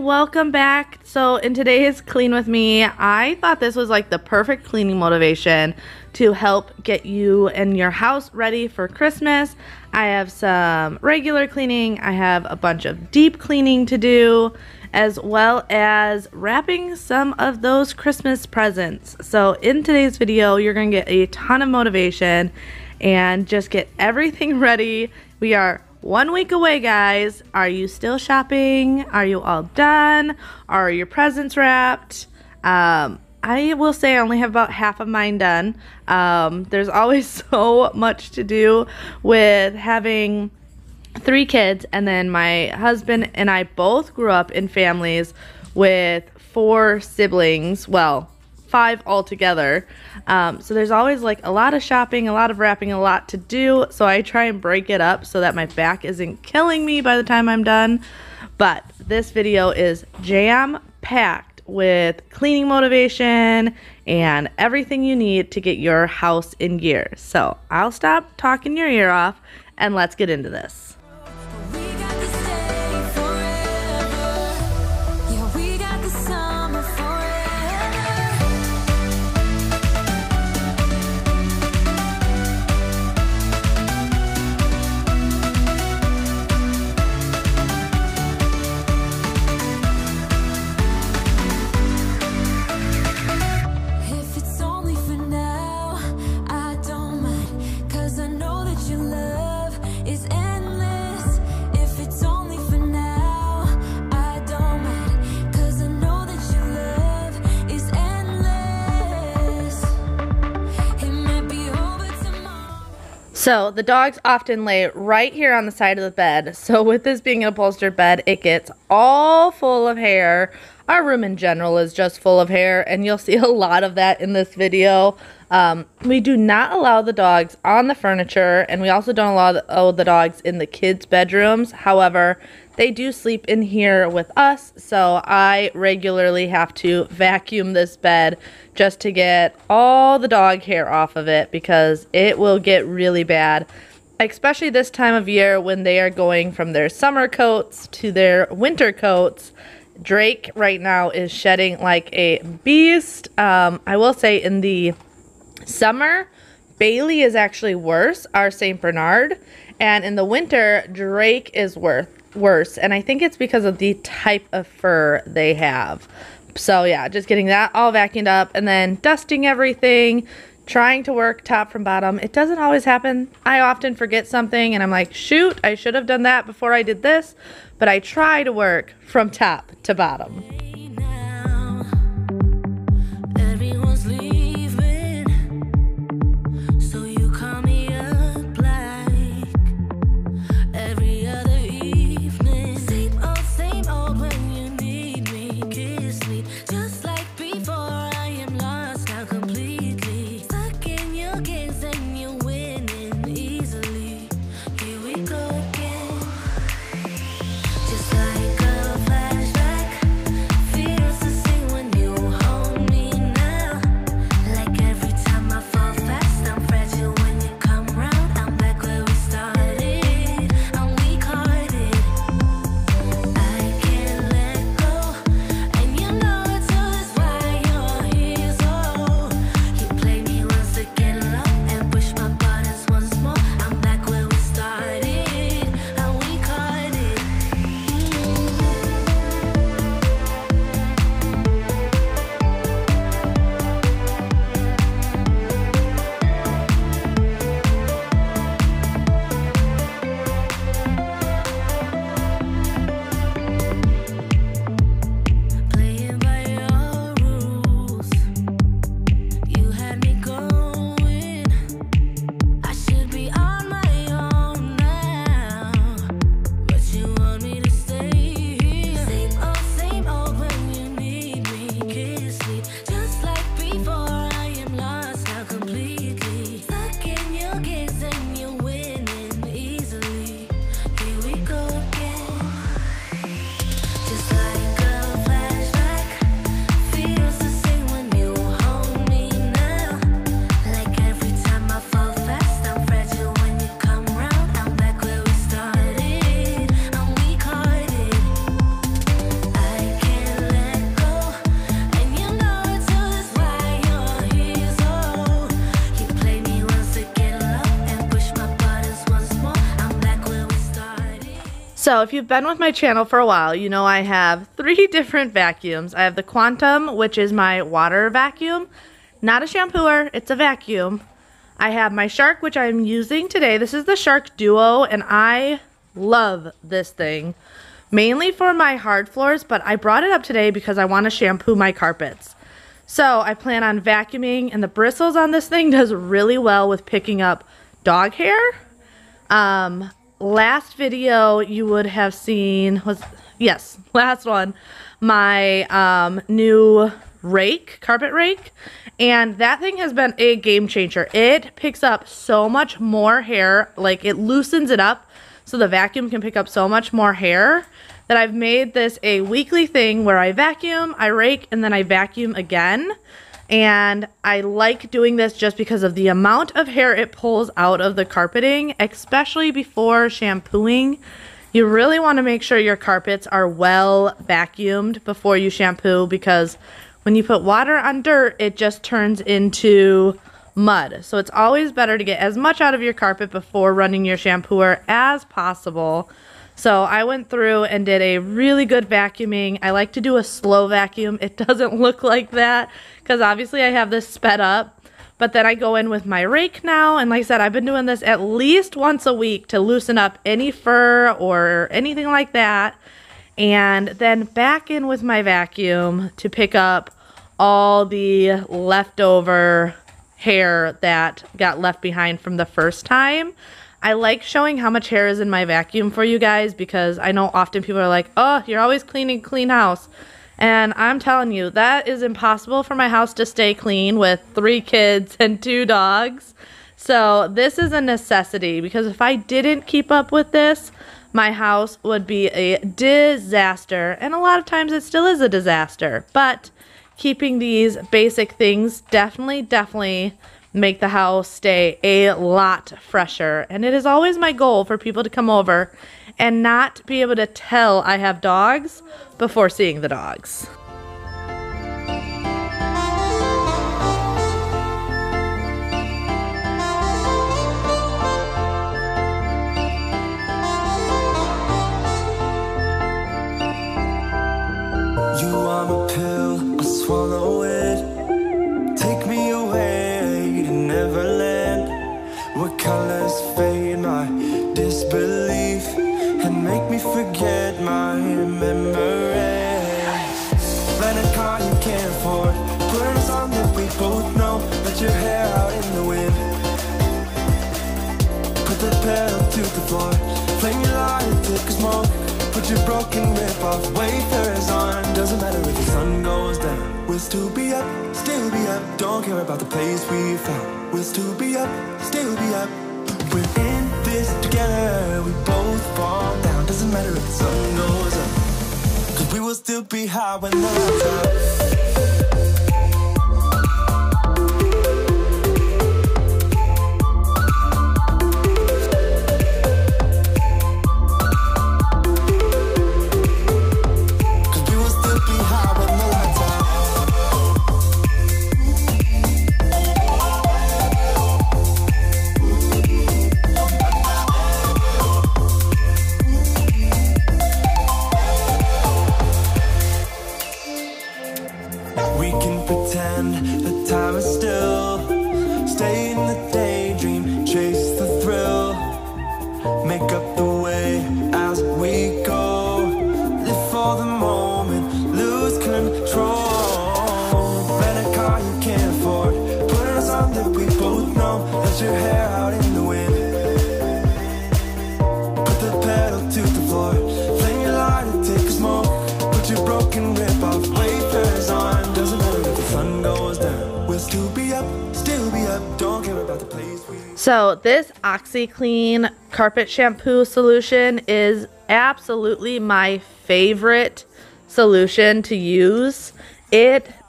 welcome back. So in today's Clean With Me, I thought this was like the perfect cleaning motivation to help get you and your house ready for Christmas. I have some regular cleaning, I have a bunch of deep cleaning to do, as well as wrapping some of those Christmas presents. So in today's video, you're gonna get a ton of motivation and just get everything ready. We are 1 week away, guys. Are you still shopping? Are you all done? Are your presents wrapped? I will say I only have about half of mine done. There's always so much to do with having 3 kids, and then my husband and I both grew up in families with 4 siblings. Well, 5 altogether. So there's always like a lot of shopping, a lot of wrapping, a lot to do. So I try and break it up so that my back isn't killing me by the time I'm done. But this video is jam-packed with cleaning motivation and everything you need to get your house in gear. So I'll stop talking your ear off and let's get into this. So the dogs often lay right here on the side of the bed. So with this being an upholstered bed, it gets all full of hair. Our room in general is just full of hair, and you'll see a lot of that in this video. We do not allow the dogs on the furniture, and we also don't allow the dogs in the kids' bedrooms. However, they do sleep in here with us, so I regularly have to vacuum this bed just to get all the dog hair off of it, because it will get really bad, especially this time of year when they are going from their summer coats to their winter coats. Drake right now is shedding like a beast. I will say in the summer, Bailey is actually worse, our St. Bernard, and in the winter, Drake is worse, and I think it's because of the type of fur they have. So yeah, just getting that all vacuumed up and then dusting everything, trying to work top from bottom. It doesn't always happen. I often forget something and I'm like, shoot, I should have done that before I did this, but I try to work from top to bottom. So if you've been with my channel for a while, you know I have 3 different vacuums. I have the Quantum, which is my water vacuum. Not a shampooer, it's a vacuum. I have my Shark, which I'm using today. This is the Shark Duo, and I love this thing. Mainly for my hard floors, but I brought it up today because I want to shampoo my carpets. So I plan on vacuuming, and the bristles on this thing does really well with picking up dog hair. Last video you would have seen was, yes, last one, my new rake, carpet rake, and that thing has been a game changer. It picks up so much more hair, like it loosens it up so the vacuum can pick up so much more hair that I've made this a weekly thing where I vacuum, I rake, and then I vacuum again. And I like doing this just because of the amount of hair it pulls out of the carpeting, especially before shampooing. You really want to make sure your carpets are well vacuumed before you shampoo, because when you put water on dirt, it just turns into mud. So it's always better to get as much out of your carpet before running your shampooer as possible. So I went through and did a really good vacuuming. I like to do a slow vacuum. It doesn't look like that because obviously I have this sped up. But then I go in with my rake now, and like I said, I've been doing this at least once a week to loosen up any fur or anything like that. And then back in with my vacuum to pick up all the leftover hair that got left behind from the first time. I like showing how much hair is in my vacuum for you guys because I know often people are like, oh, you're always cleaning clean house. And I'm telling you, that is impossible for my house to stay clean with 3 kids and 2 dogs. So this is a necessity, because if I didn't keep up with this, my house would be a disaster. And a lot of times it still is a disaster. But keeping these basic things definitely make the house stay a lot fresher. And it is always my goal for people to come over and not be able to tell I have dogs before seeing the dogs. You are my pill, I swallow it. Take me away to Neverland, where colors fade my disbelief and make me forget my memories. Rent a car you can't afford, put on a song that we both know. Let your hair out in the wind, put the pedal to the floor. Flame your light, take a smoke. Put your broken rip-off wafers on. Doesn't matter if the sun goes down, we'll still be up, still be up. Don't care about the place we found. We'll still be up, still be up. We're in this together, we both fall down. Doesn't matter if the sun goes up, 'cause we will still be high when the lights out. So this OxiClean carpet shampoo solution is absolutely my favorite solution to use.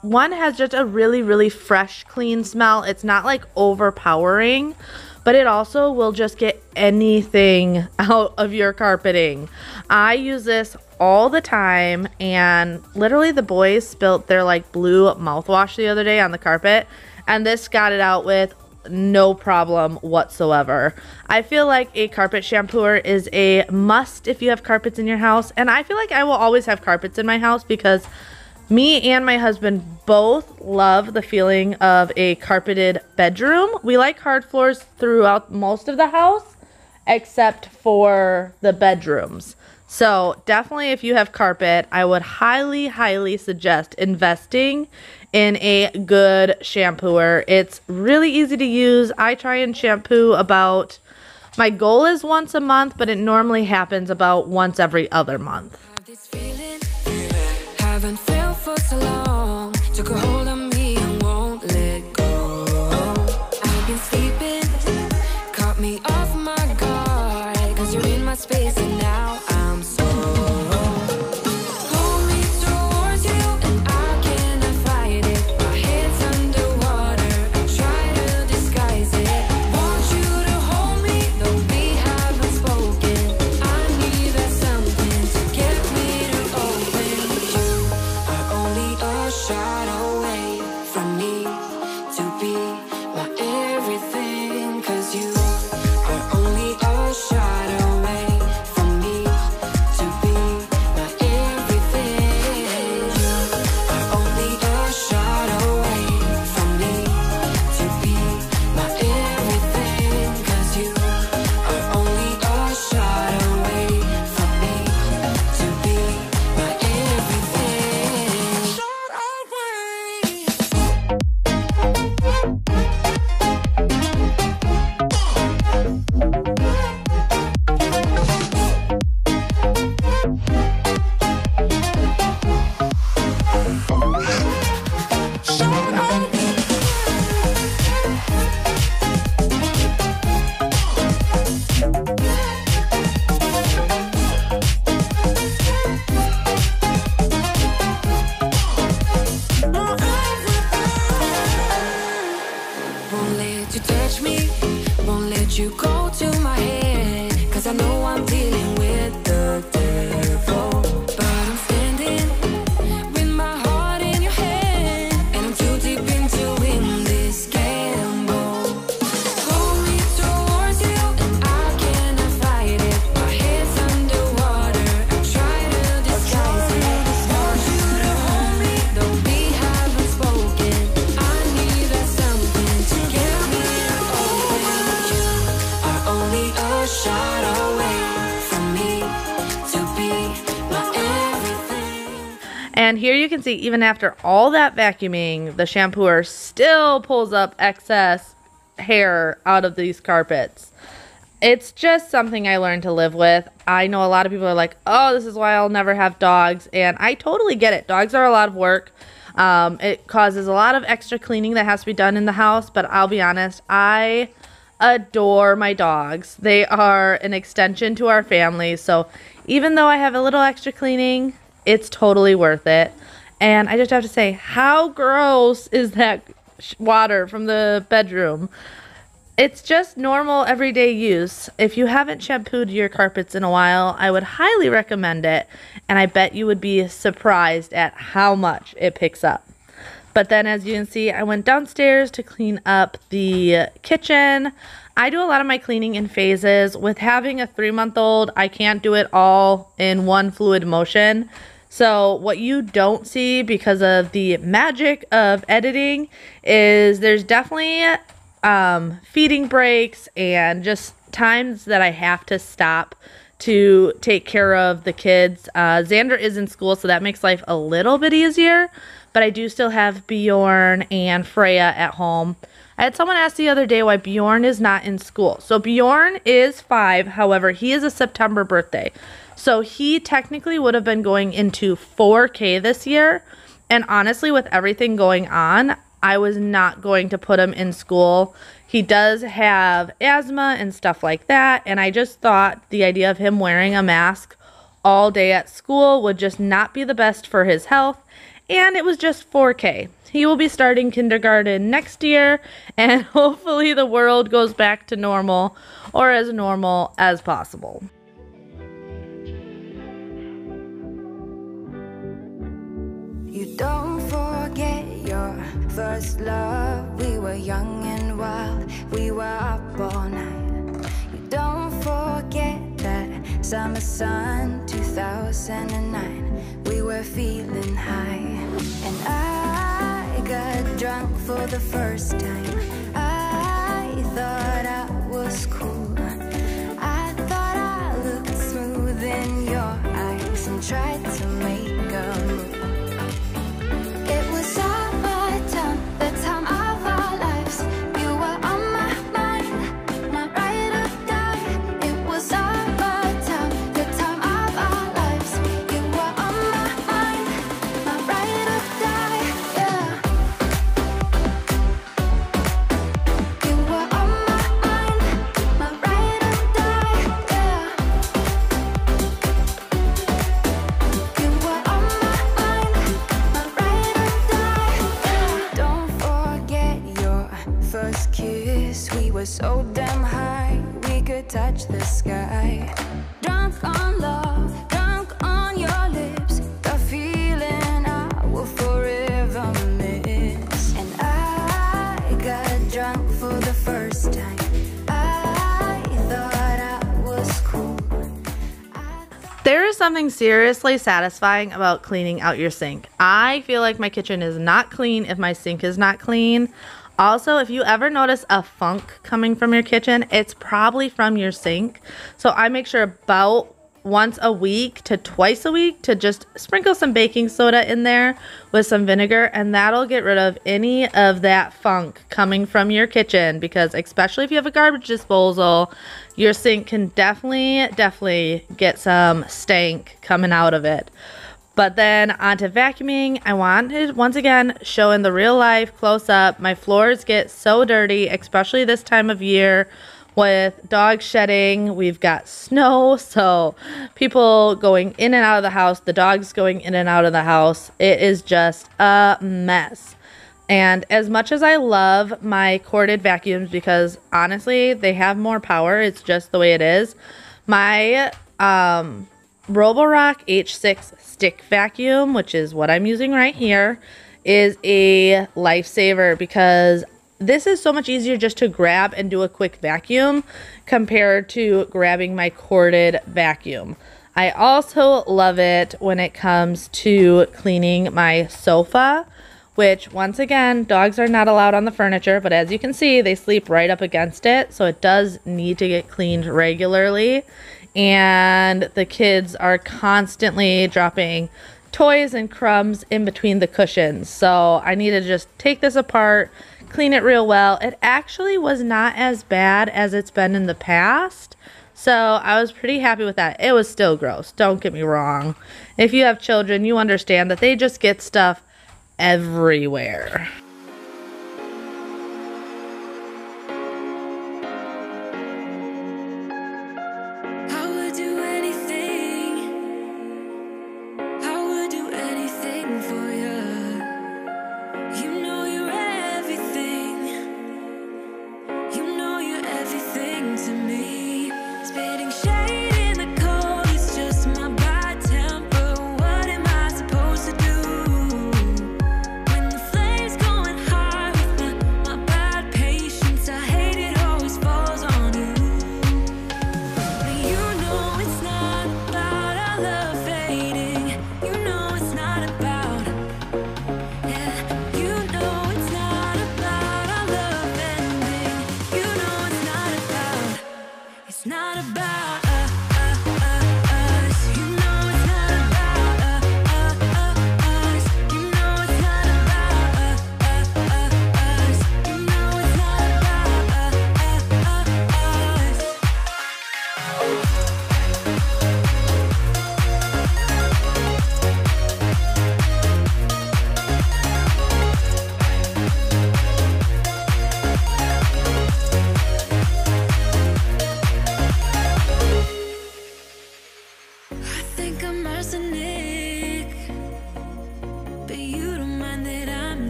One has just a really fresh, clean smell. It's not like overpowering, but it also will just get anything out of your carpeting. I use this all the time, and literally the boys spilt their like blue mouthwash the other day on the carpet, and this got it out with no problem whatsoever. I feel like a carpet shampooer is a must if you have carpets in your house, and I feel like I will always have carpets in my house because me and my husband both love the feeling of a carpeted bedroom. We like hard floors throughout most of the house except for the bedrooms. So definitely if you have carpet, I would highly suggest investing in a good shampooer. It's really easy to use. I try and shampoo about, my goal is once a month, but it normally happens about once every other month. This feeling, haven't felt for so long. Took a hold of me and won't let go. I've been sleeping, caught me off my guard, 'cause you're in my space and now I'm so. Pull me towards you and I cannot fight it. My head's underwater, I try to disguise it. Want you to hold me, though we haven't spoken. I need that something to get me to open. You are only a shot away from me to be my everything. 'Cause you are only a shot away from me to be my everything. You are only a shot away from me to be my everything. 'Cause you are only a shot away from me to be my everything. Shot Won't let you touch me, won't let you go to my head. 'Cause I know I'm dealing with the devil. But I'm standing with my heart in your hand, and I'm too deep into win this gamble. Pull me towards you and I cannot fight it. My head's underwater, I try to disguise it. Want you to hold me, though we haven't spoken. I need that something to get me open. You are only a shot away from me to be my everything. And here you can see, even after all that vacuuming, the shampooer still pulls up excess hair out of these carpets. It's just something I learned to live with. I know a lot of people are like, oh, this is why I'll never have dogs. And I totally get it. Dogs are a lot of work. It causes a lot of extra cleaning that has to be done in the house. But I'll be honest, I adore my dogs. They are an extension to our family. So even though I have a little extra cleaning, it's totally worth it. And I just have to say, how gross is that water from the bedroom? It's just normal everyday use. If you haven't shampooed your carpets in a while, I would highly recommend it. And I bet you would be surprised at how much it picks up. But then as you can see, I went downstairs to clean up the kitchen. I do a lot of my cleaning in phases. With having a 3-month-old, I can't do it all in one fluid motion. So what you don't see because of the magic of editing is there's definitely feeding breaks and just times that I have to stop to take care of the kids. Xander is in school, so that makes life a little bit easier, but I do still have Bjorn and Freya at home. I had someone ask the other day why Bjorn is not in school. So Bjorn is 5, however, he is a September birthday. So he technically would have been going into 4K this year, and honestly, with everything going on, I was not going to put him in school. He does have asthma and stuff like that, and I just thought the idea of him wearing a mask all day at school would just not be the best for his health, and it was just 4K. He will be starting kindergarten next year, and hopefully the world goes back to normal, or as normal as possible. You don't forget your first love, we were young and wild, we were up all night. You don't forget that summer sun 2009. We were feeling high, and I got drunk for the first time. I thought I was cool. I thought I looked smooth in your eyes and tried to make a move. It was summertime, the time of our lives. You were on my mind, my ride or die. It was summertime, the time of our lives. You were on my mind, my ride or die. Yeah. You were on my mind, my ride or die. Yeah. You were on my mind, my ride or die. Yeah. Don't forget your first kiss. We were so damn high, we could touch the sky. Drunk on love, drunk on your lips, the feeling I will forever miss. And I got drunk for the first time. I thought I was cool. There is something seriously satisfying about cleaning out your sink. I feel like my kitchen is not clean if my sink is not clean. Also, if you ever notice a funk coming from your kitchen, it's probably from your sink. So I make sure about once a week to twice a week to just sprinkle some baking soda in there with some vinegar, and that'll get rid of any of that funk coming from your kitchen, because especially if you have a garbage disposal, your sink can definitely get some stank coming out of it. But then onto vacuuming, I wanted once again showing the real life close up. My floors get so dirty, especially this time of year with dog shedding. We've got snow, so people going in and out of the house, the dogs going in and out of the house. It is just a mess. And as much as I love my corded vacuums, because honestly, they have more power, it's just the way it is. My Roborock H6 stick vacuum, which is what I'm using right here, is a lifesaver, because this is so much easier just to grab and do a quick vacuum compared to grabbing my corded vacuum. I also love it when it comes to cleaning my sofa, which once again, dogs are not allowed on the furniture, but as you can see, they sleep right up against it, so it does need to get cleaned regularly. And the kids are constantly dropping toys and crumbs in between the cushions. So I need to just take this apart, clean it real well. It actually was not as bad as it's been in the past. So I was pretty happy with that. It was still gross, don't get me wrong. If you have children, you understand that they just get stuff everywhere.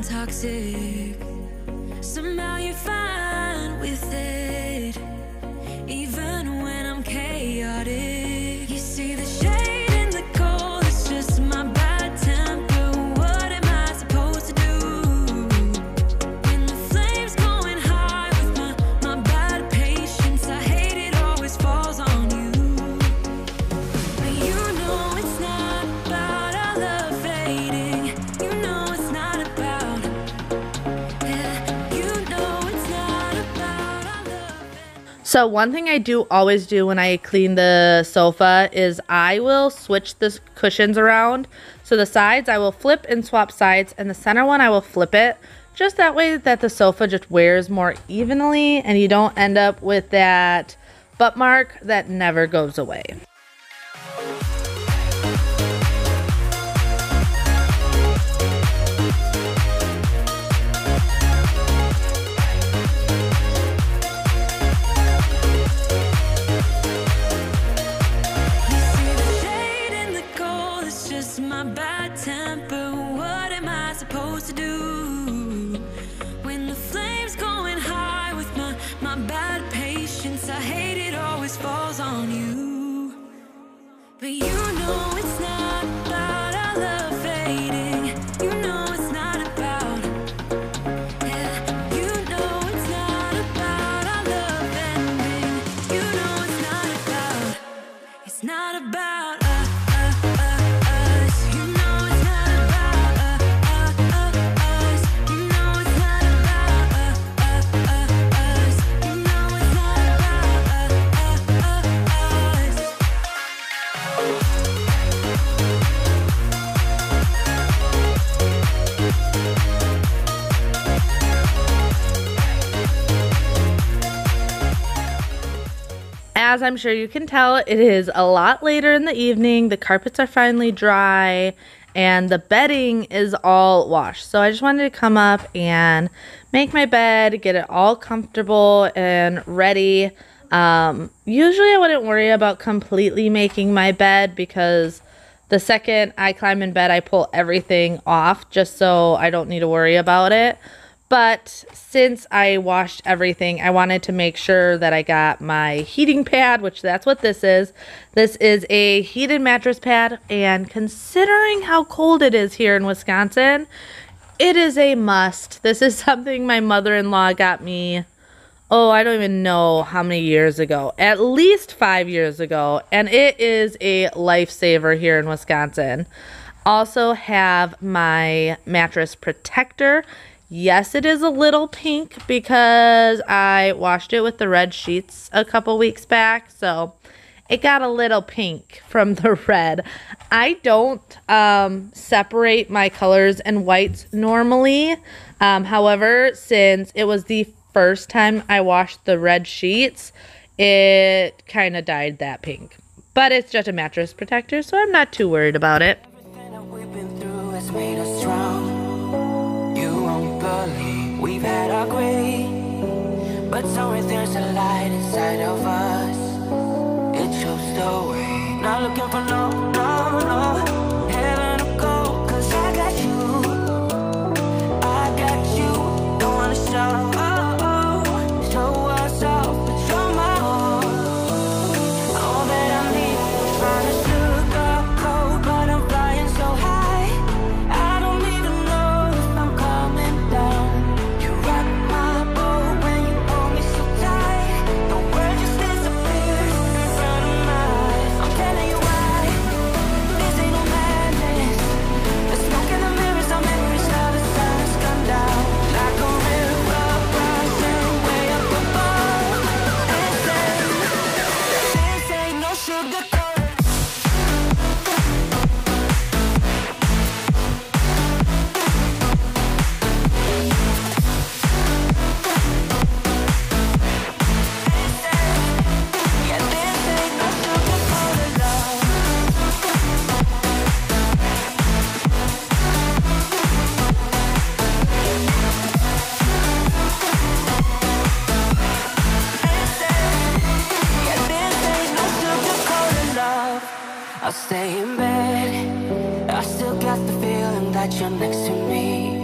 Toxic. Somehow you're fine with it, even when I'm chaotic. You see the shade in the cold, it's just my bad temper. What am I supposed to do So one thing I do always do when I clean the sofa is I will switch the cushions around. So the sides I will flip and swap sides, and the center one I will flip it. Just that way that the sofa just wears more evenly and you don't end up with that butt mark that never goes away. Falls on you, but you know it's not about our love fading. You know it's not about, yeah. You know it's not about our love ending. You know it's not about, it's not about us. You know it's not about us. You know it's not about us. You know it's not about us. As I'm sure you can tell, it is a lot later in the evening. The carpets are finally dry and the bedding is all washed. So I just wanted to come up and make my bed, get it all comfortable and ready. Usually I wouldn't worry about completely making my bed because the second I climb in bed, I pull everything off just so I don't need to worry about it. But since I washed everything, I wanted to make sure that I got my heating pad, which that's what this is. This is a heated mattress pad, and considering how cold it is here in Wisconsin, it is a must. This is something my mother-in-law got me, oh, I don't even know how many years ago, at least 5 years ago, and it is a lifesaver here in Wisconsin. Also have my mattress protector. Yes, it is a little pink because I washed it with the red sheets a couple weeks back, so it got a little pink from the red. I don't separate my colors and whites normally. However, since it was the first time I washed the red sheets, it kind of dyed that pink. But it's just a mattress protector, so I'm not too worried about it. Everything that we've been through has made us strong. You won't believe we've had our gray, but somewhere there's a light inside of us. It shows the way. Not looking for no heaven to go, 'cause I got you. Don't wanna show us off, but you're my all. All that I need. Trying to sugarcoat, but I'm flying so high. I don't even know if I'm coming down. You rock my boat when you hold me so tight. The world just disappears in front of my eyes. I'm telling you why. This ain't no madness. The smoke in the mirrors, our memories now the sun's come down. Like a river rising way up above. This ain't no sugarcoat. Yeah, this ain't no sugarcoated love. Yeah, this ain't no sugarcoated love. I'll stay in bed. I still got the feeling that you're next to me.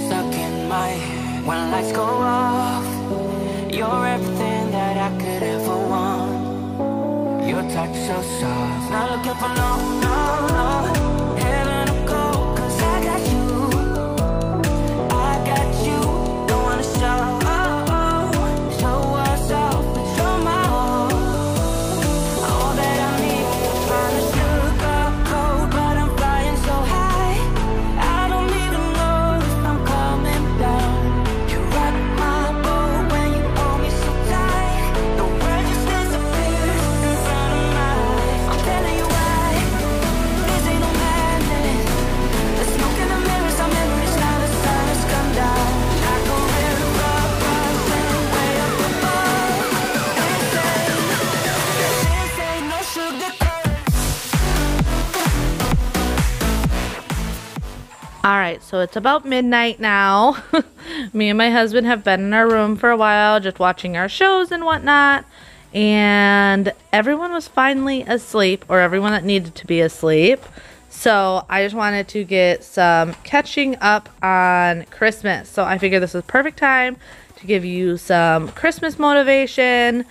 Stuck in my head when lights go off. You're everything that I could ever want. Your touch so soft. Not looking for no heaven to go, 'cause I got you. Don't wanna show us off, but you're my all. All that I need. Trying to sugarcoat, but I'm flying so high. I don't even know if I'm coming down. You rock my boat when you hold me so tight. right, so it's about midnight now. Me and my husband have been in our room for a while, just watching our shows and whatnot. And everyone was finally asleep, or everyone that needed to be asleep. So I just wanted to get some catching up on Christmas. So I figured this was perfect time to give you some Christmas motivation.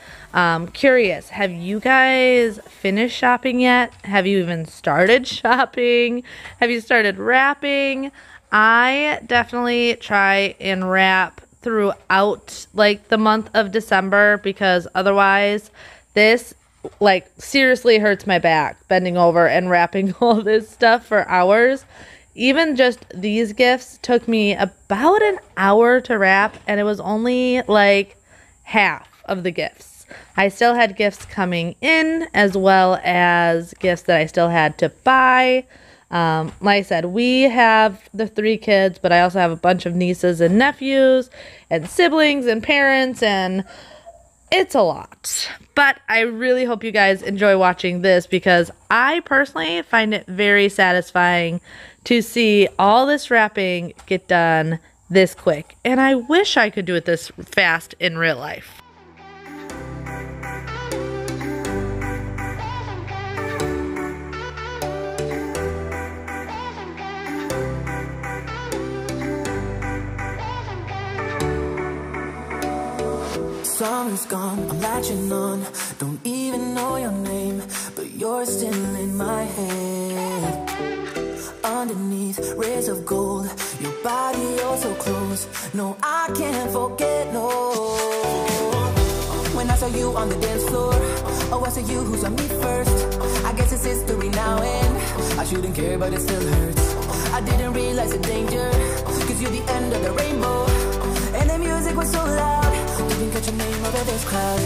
Curious, have you guys finished shopping yet? Have you even started shopping? Have you started wrapping? I definitely try and wrap throughout like the month of December, because otherwise this like seriously hurts my back bending over and wrapping all this stuff for hours. Even just these gifts took me about an hour to wrap, and it was only like half of the gifts. I still had gifts coming in, as well as gifts that I still had to buy. Like I said, we have the 3 kids, but I also have a bunch of nieces and nephews and siblings and parents, and it's a lot. But I really hope you guys enjoy watching this, because I personally find it very satisfying to see all this wrapping get done this quick. And I wish I could do it this fast in real life. Summer's gone, I'm latching on. Don't even know your name, but you're still in my head. Underneath rays of gold, your body oh so close. No, I can't forget, no. When I saw you on the dance floor, oh, I saw you who saw me first. I guess it's history now, and I shouldn't care, but it still hurts. I didn't realize the danger, cause you're the end of the rainbow. And the music was so loud, didn't catch your name over this crowd.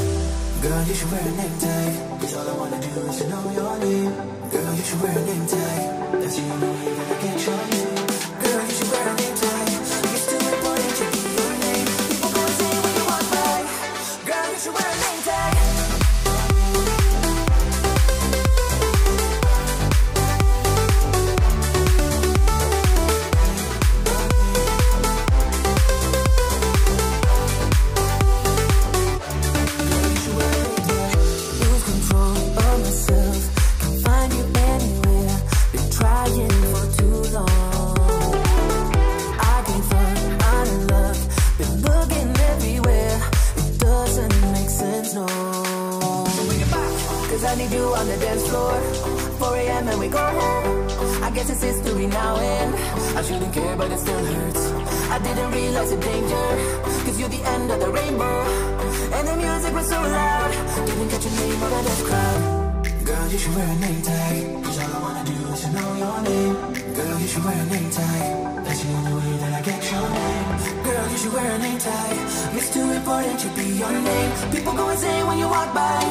Girl, you should wear a name tag, cause all I wanna do is to know your name. Girl, you should wear a name tag, that's the only way that I get your name. Girl, you should wear a name tag, it's too important to be your name. People gonna say when you walk by, girl, you should wear a name tag. I need you on the dance floor, 4 a.m. and we go home. I guess it's history now, and I shouldn't care, but it still hurts. I didn't realize the danger, cause you're the end of the rainbow. And the music was so loud, didn't catch your name over this crowd. Girl, you should wear a name tag, cause all I wanna do is to know your name. Girl, you should wear a name tag, that's the only way that I get your name. Girl, you should wear a name tag, it's too important to be your name. People go insane when you walk by,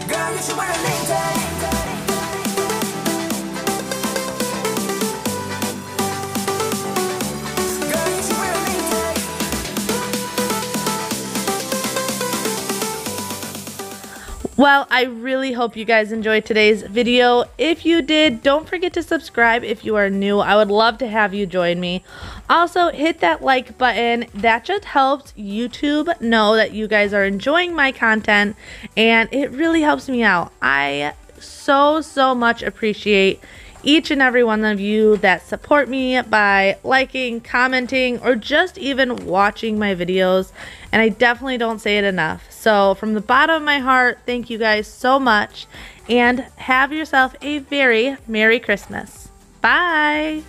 girl, you should wear a name tag. Girl, you should wear a name tag. Well, I really hope you guys enjoyed today's video. If you did, don't forget to subscribe if you are new. I would love to have you join me. Also, hit that like button. That just helps YouTube know that you guys are enjoying my content, and it really helps me out. I so much appreciate each and every one of you that support me by liking, commenting, or just even watching my videos. And I definitely don't say it enough. So from the bottom of my heart, thank you guys so much, and have yourself a very Merry Christmas. Bye.